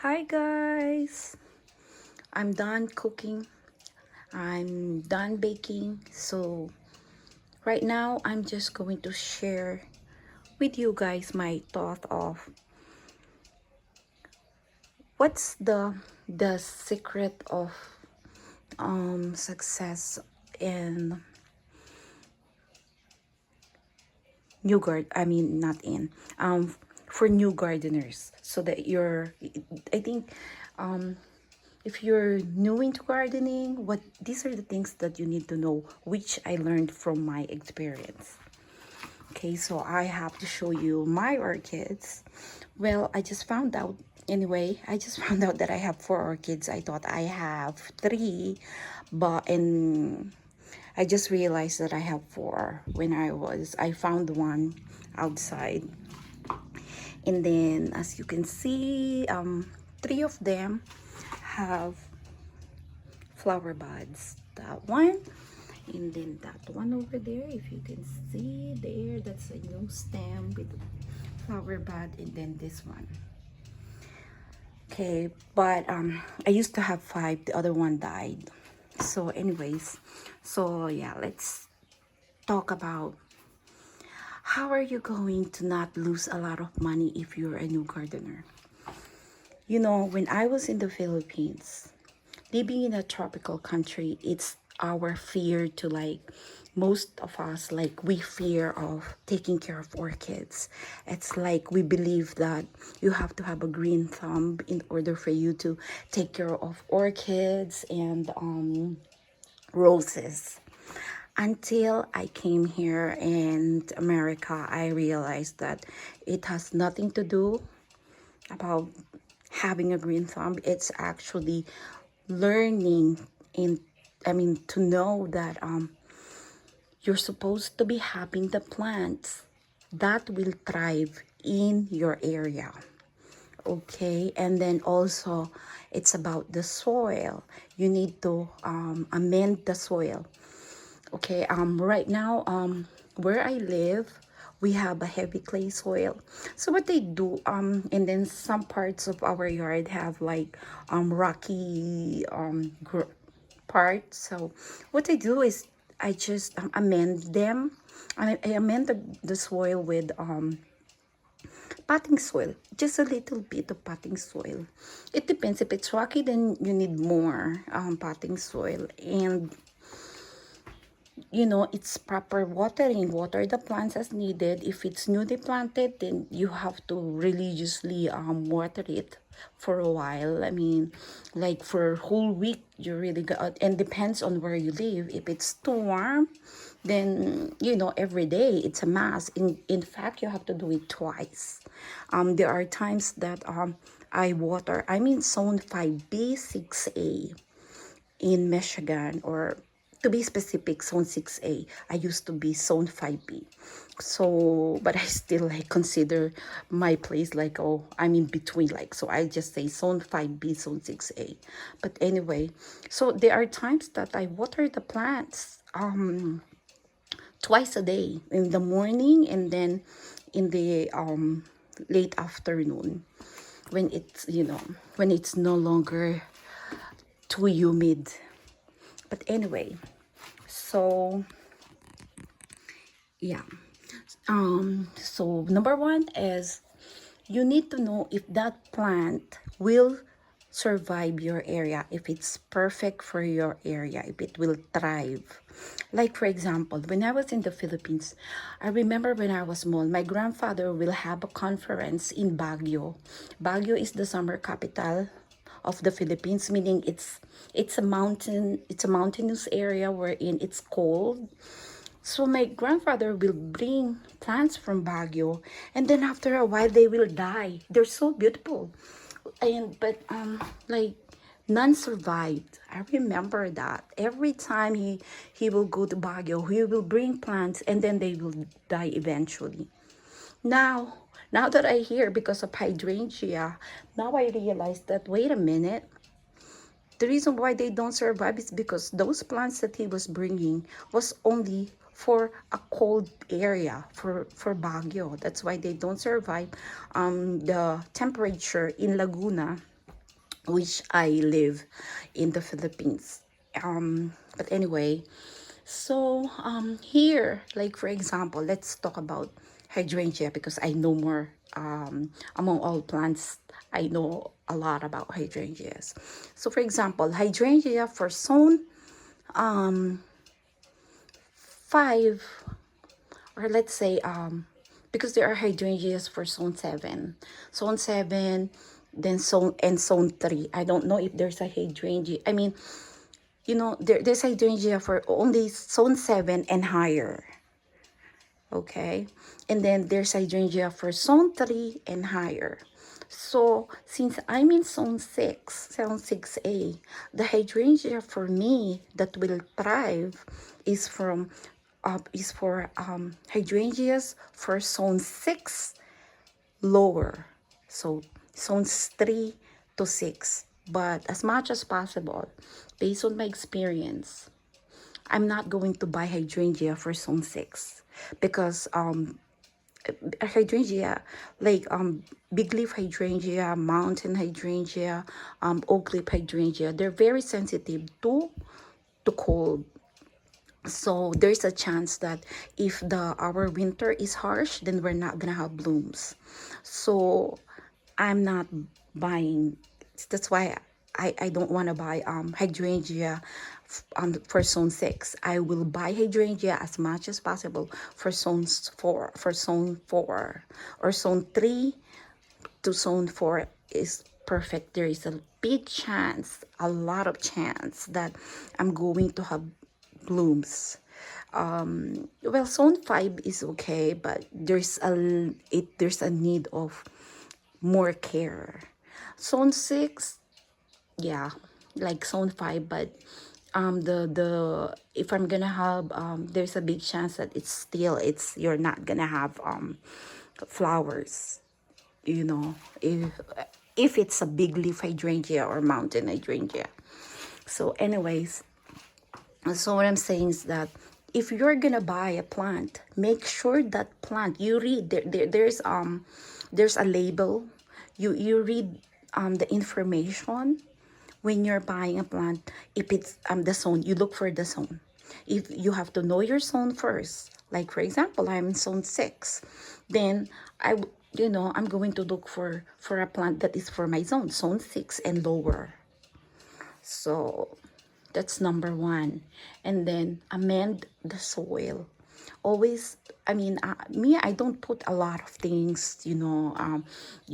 Hi guys, I'm done cooking. I'm done baking. So right now I'm just going to share with you guys my thought of what's the secret of success in new guard I mean not in for new gardeners, so that I think if you're new into gardening, what these are the things that you need to know, which I learned from my experience. Okay, so I have to show you my orchids. Well, I just found out, anyway, I just found out that I have four orchids. I thought I have three, but and I just realized that I have four when I found one outside. And then as you can see, three of them have flower buds. That one, and then that one over there, if you can see there, that's a new stem with flower bud. And then this one. Okay, but I used to have five, the other one died. So anyways, so yeah, let's talk about how are you going to not lose a lot of money if you're a new gardener. You know, when I was in the Philippines, living in a tropical country, it's our fear to, like, most of us, like, we fear of taking care of orchids. It's like we believe that you have to have a green thumb in order for you to take care of orchids and roses. Until I came here in America, I realized that it has nothing to do about having a green thumb. It's actually learning in to know that you're supposed to be having the plants that will thrive in your area. Okay, and then also it's about the soil. You need to amend the soil. Okay, right now, where I live, we have a heavy clay soil. So what they do, and then some parts of our yard have like rocky part. So what I do is I just amend them. I amend the soil with potting soil, just a little bit of potting soil. It depends. If it's rocky, then you need more potting soil. And it's proper watering. Water the plants as needed. If it's newly planted, then you have to religiously water it for a while. I mean, like for a whole week, you really got, and depends on where you live. If it's too warm, then every day it's a mess. In fact, you have to do it twice. There are times that I water, I'm in zone 5B 6A in Michigan, or to be specific, zone 6A. I used to be zone 5B. So, but I still like consider my place like, oh, I'm in between, like, so I just say zone 5B, zone 6A. But anyway, so there are times that I water the plants twice a day, in the morning and then in the late afternoon, when it's no longer too humid. But anyway, so yeah. So number one is you need to know if that plant will survive your area, if it's perfect for your area, if it will thrive. Like for example, when I was in the Philippines, I remember when I was small, my grandfather will have a conference in Baguio. Baguio is the summer capital of the Philippines, meaning it's a mountainous area wherein it's cold. So my grandfather will bring plants from Baguio, and then after a while they will die. They're so beautiful, and but like none survived. I remember that every time he will go to Baguio, he will bring plants, and then they will die eventually. Now that I hear because of hydrangea, now I realize that, wait a minute, the reason why they don't survive is because those plants that he was bringing was only for a cold area, for Baguio. That's why they don't survive the temperature in Laguna. which I live in the Philippines. But anyway, so here, like for example, let's talk about hydrangea because I know more. Among all plants, I know a lot about hydrangeas. So for example, hydrangea for zone 5, or let's say because there are hydrangeas for zone 7, then zone 3. I don't know if there's a hydrangea, I mean, you know, there's hydrangea for only zone 7 and higher. Okay, and then there's hydrangea for zone 3 and higher. So since I'm in zone 6A, the hydrangea for me that will thrive is from is for hydrangeas for zone 6 lower. So zones 3 to 6. But as much as possible, based on my experience, I'm not going to buy hydrangea for zone 6 because hydrangea like big leaf hydrangea, mountain hydrangea, oak leaf hydrangea, they're very sensitive to cold. So there's a chance that if our winter is harsh, then we're not gonna have blooms. So I'm not buying. That's why I don't want to buy hydrangea for zone 6. I will buy hydrangea as much as possible for zone 4 or zone 3 to zone 4 is perfect. There is a big chance, a lot of chance that I'm going to have blooms. Well, zone 5 is okay, but there's a need of more care. Zone 6, yeah, like zone 5, but the if I'm gonna have there's a big chance that it's you're not gonna have flowers, you know, if it's a big leaf hydrangea or mountain hydrangea. So anyways, so what I'm saying is that if you're gonna buy a plant, make sure that plant you read there's a label. You read the information when you're buying a plant. If it's the zone, you look for the zone. If you have to know your zone first, like for example, I'm in zone 6, then I'm going to look for a plant that is for my zone 6 and lower. So that's number one. And then amend the soil. Always, I mean, I don't put a lot of things, you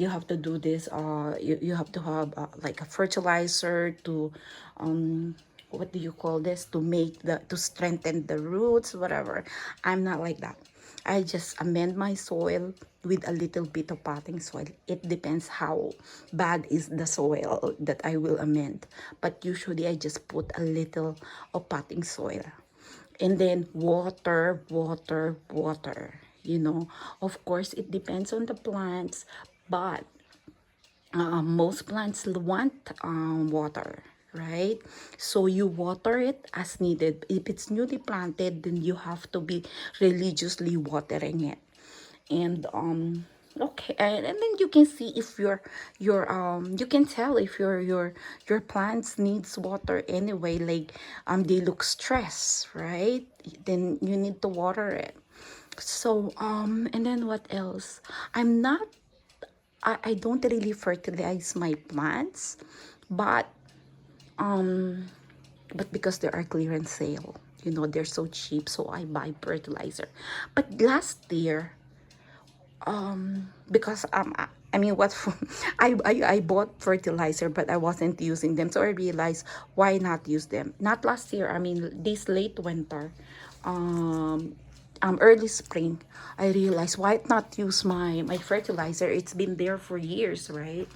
have to do this, you have to have like a fertilizer to, what do you call this, to strengthen the roots, whatever. I'm not like that. I just amend my soil with a little bit of potting soil. It depends how bad is the soil that I will amend. But usually I just put a little of potting soil. And then water, water, water. Of course, it depends on the plants, but most plants want water, right? So you water it as needed. If it's newly planted, then you have to be religiously watering it. And okay, and then you can see if you can tell if your plants needs water anyway, like they look stressed, right? Then you need to water it. So and then what else? I don't really fertilize my plants, but because there are clearance sale, they're so cheap, so I buy fertilizer. But last year, because I mean what I bought fertilizer, but I wasn't using them, so I realized why not use them. Not last year, I mean this late winter, early spring, I realized why not use my fertilizer. It's been there for years, right?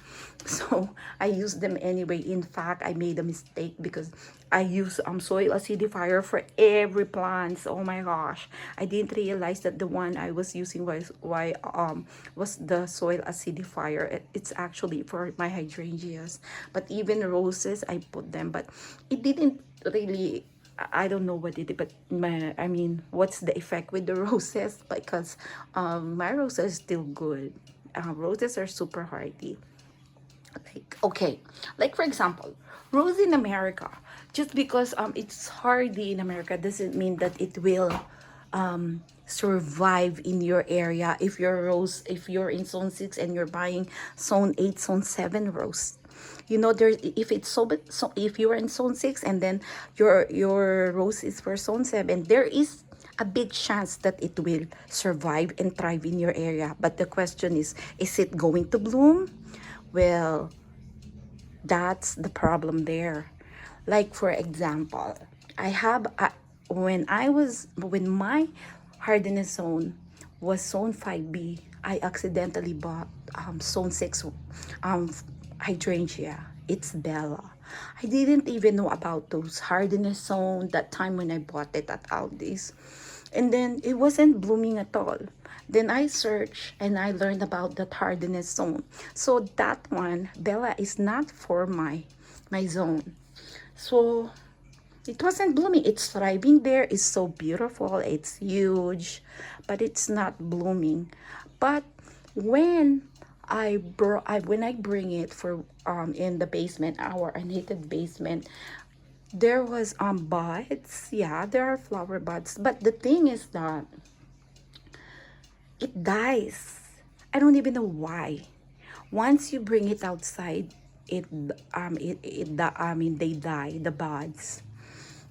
So I used them anyway. In fact, I made a mistake because I use soil acidifier for every plant. Oh my gosh, I didn't realize that the one I was using was the soil acidifier. It's actually for my hydrangeas, but even roses I put them, but it didn't really, I don't know what it did, but what's the effect with the roses? Because my roses is still good. Roses are super hardy. Okay, like for example, rose in America, just because it's hardy in America doesn't mean that it will survive in your area. If your rose, if you're in zone 6 and you're buying zone 8, zone 7 rose, you know, there, if it's so if you're in zone 6 and then your rose is for zone 7, there is a big chance that it will survive and thrive in your area. But the question is it going to bloom? Well, that's the problem there. Like for example, I have when my hardiness zone was zone 5B, I accidentally bought zone 6 um hydrangea. It's Bella. I didn't even know about those hardiness zone that time when I bought it at Aldi's. And then it wasn't blooming at all. Then I searched and I learned about the hardiness zone. So that one, Bella, is not for my zone. So it wasn't blooming. It's thriving there. It's so beautiful. It's huge, but it's not blooming. But when when I bring it for in the basement, our unheated basement, there was buds. Yeah, there are flower buds. But the thing is that it dies. I don't even know why. Once you bring it outside, I mean they die, the buds.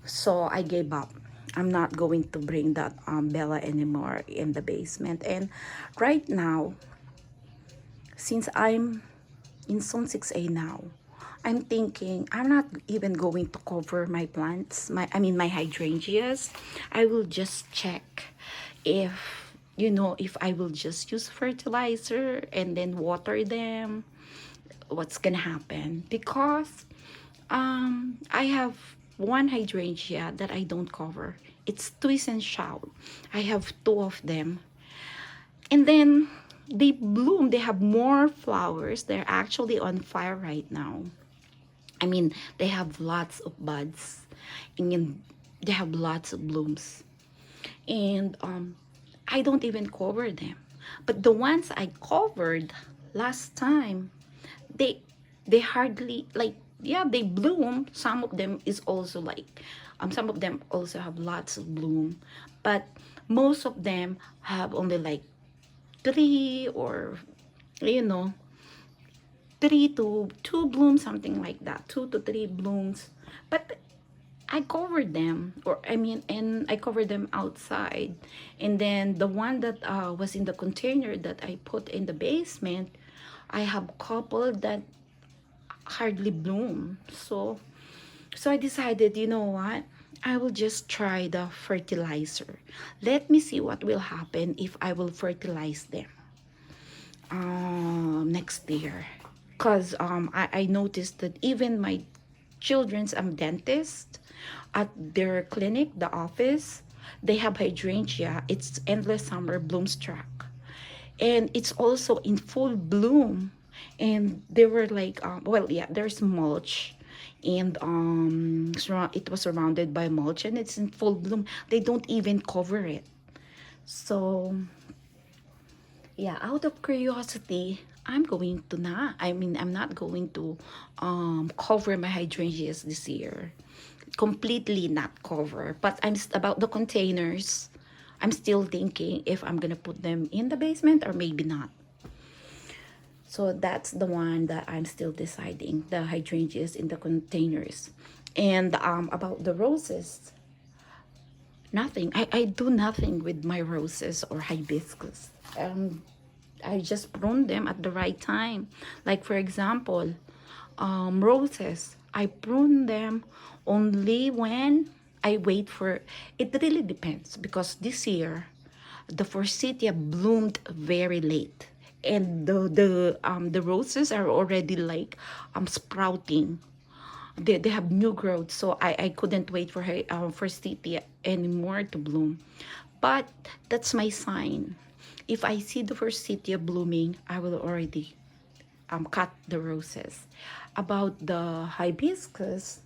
So I gave up. I'm not going to bring that Bella anymore in the basement. And right now, since I'm in zone 6A now, I'm thinking I'm not even going to cover my plants, my hydrangeas. I will just check if, you know, if I will just use fertilizer and then water them, what's gonna happen. Because I have one hydrangea that I don't cover. It's twist and shout. I have two of them. And then they bloom. They have more flowers. They're actually on fire right now. I mean, they have lots of buds. And they have lots of blooms. And I don't even cover them. But the ones I covered last time, they they hardly, like, yeah, they bloom. Some of them is also like some of them also have lots of bloom, but most of them have only like three, or you know, three to two blooms, something like that, 2 to 3 blooms. But I covered them, or I mean, and I covered them outside. And then the one that was in the container that I put in the basement, I have couple that hardly bloom. So I decided, you know what, I will just try the fertilizer. Let me see what will happen if I will fertilize them next year. Because I noticed that even my children's dentist, at their clinic, the office, they have hydrangea. It's endless summer bloomstruck, and it's also in full bloom. And they were like well, yeah, there's mulch, and it was surrounded by mulch, and it's in full bloom. They don't even cover it. So yeah, out of curiosity, I'm not going to cover my hydrangeas this year, completely not cover. But about the containers, I'm still thinking if I'm gonna put them in the basement or maybe not. So that's the one that I'm still deciding, the hydrangeas in the containers. And about the roses, nothing. I do nothing with my roses or hibiscus. I just prune them at the right time. Like for example, roses, I prune them only when I wait for, it really depends, because this year the forsythia bloomed very late, and the roses are already like sprouting. They have new growth, so I couldn't wait for her forsythia anymore to bloom. But that's my sign. If I see the forsythia blooming, I will already cut the roses. About the hibiscus,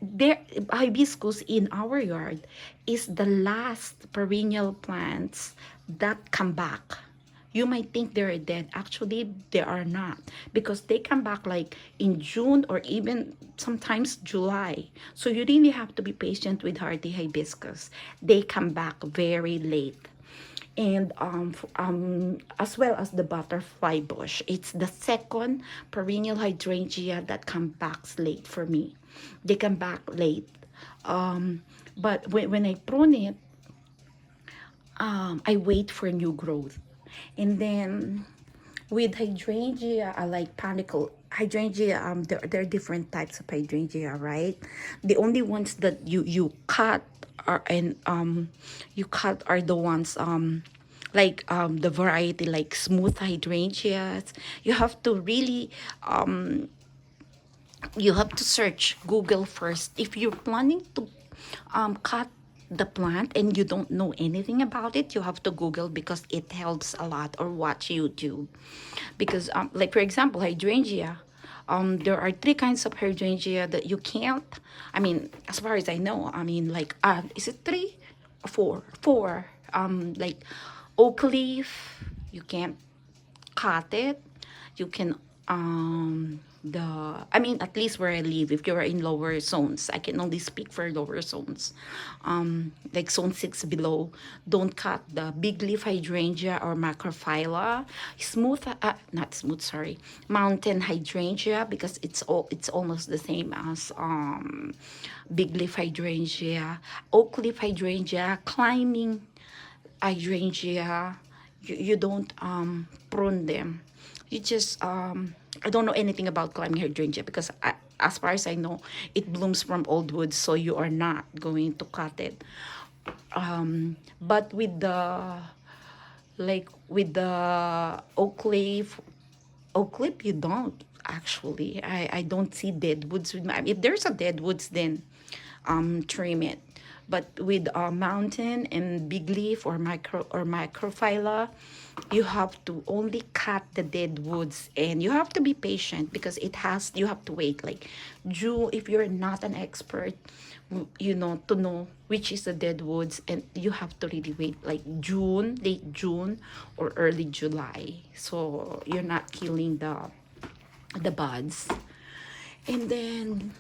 there, hibiscus in our yard is the last perennial plants that come back. You might think they're dead. Actually, they are not, because they come back like in June or even sometimes July. So you really have to be patient with hardy hibiscus. They come back very late. And as well as the butterfly bush, it's the second perennial hydrangea that comes back late for me. They come back late. But when I prune it, I wait for new growth. And then with hydrangea, I like panicle hydrangea. There are different types of hydrangea, right? The only ones that you cut are, and you cut are the ones like the variety like smooth hydrangeas. You have to really you have to search Google first if you're planning to cut the plant and you don't know anything about it. You have to Google because it helps a lot, or watch YouTube, because like for example hydrangea, there are three kinds of hydrangea that you can't, I mean, as far as I know, I mean, like is it three or four, like oak leaf, you can't cut it. You can the I mean, at least where I live, if you're in lower zones, I can only speak for lower zones, like zone 6 below, don't cut the big leaf hydrangea or macrophylla, smooth not smooth, sorry, mountain hydrangea, because it's almost the same as big leaf hydrangea, oak leaf hydrangea, climbing hydrangea. You don't prune them. You just I don't know anything about climbing hydrangea, because as far as I know, it blooms from old wood, so you are not going to cut it. But with the, like with the oak leaf, you don't actually. I don't see dead woods with my. If there's a dead woods, then trim it. But with mountain and big leaf or macrophylla, you have to only cut the dead woods, and you have to be patient because you have to wait like June. If you're not an expert, you know, to know which is the dead woods, and you have to really wait like June, late June or early July, so you're not killing the buds. And then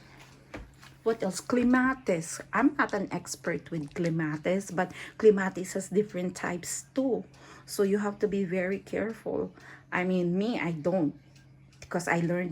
what else? Clematis. I'm not an expert with clematis, but clematis has different types too. So you have to be very careful. I mean, me, I don't, because I learned